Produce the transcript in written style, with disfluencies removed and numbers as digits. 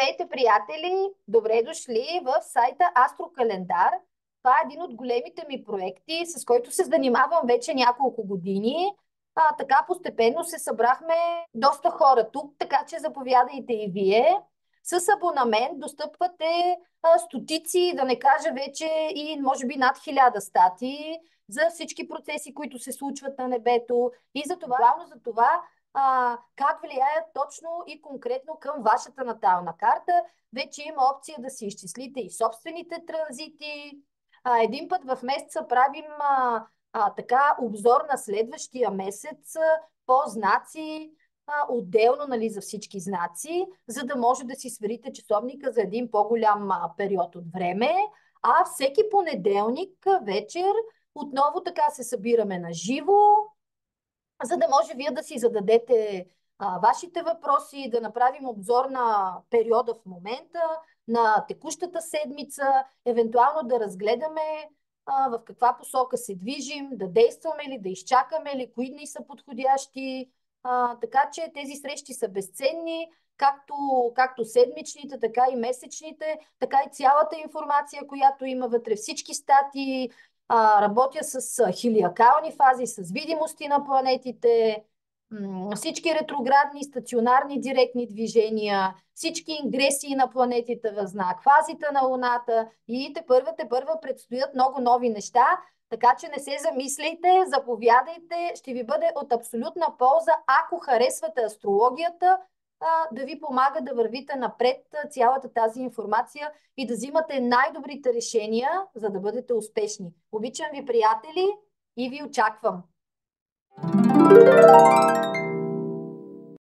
Здравейте, приятели! Добре дошли в сайта Астрокалендар. Това е един от големите ми проекти, с който се занимавам вече няколко години. Така постепенно се събрахме доста хора тук, така че заповядайте и вие. С абонамент достъпвате стотици, да не кажа вече и може би над 1000 статии за всички процеси, които се случват на небето. И за това, главно за това, как влияят точно и конкретно към вашата натална карта. Вече има опция да си изчислите и собствените транзити. Един път в месеца правим така обзор на следващия месец по знаци, отделно, нали, за всички знаци, за да може да си сверите часовника за един по-голям период от време. А всеки понеделник вечер отново така се събираме на живо, за да може вие да си зададете вашите въпроси, да направим обзор на периода в момента, на текущата седмица, евентуално да разгледаме в каква посока се движим, да действаме ли, да изчакаме ли, кои дни са подходящи. Така че тези срещи са безценни, както седмичните, така и месечните, така и цялата информация, която има вътре, всички статии. Работя с хелиакални фази, с видимости на планетите, всички ретроградни, стационарни, директни движения, всички ингресии на планетите в знак, фазите на Луната и те първа предстоят много нови неща, така че не се замисляйте, заповядайте, ще ви бъде от абсолютна полза, ако харесвате астрологията, да ви помага да вървите напред цялата тази информация и да взимате най-добрите решения, за да бъдете успешни. Обичам ви, приятели, и ви очаквам!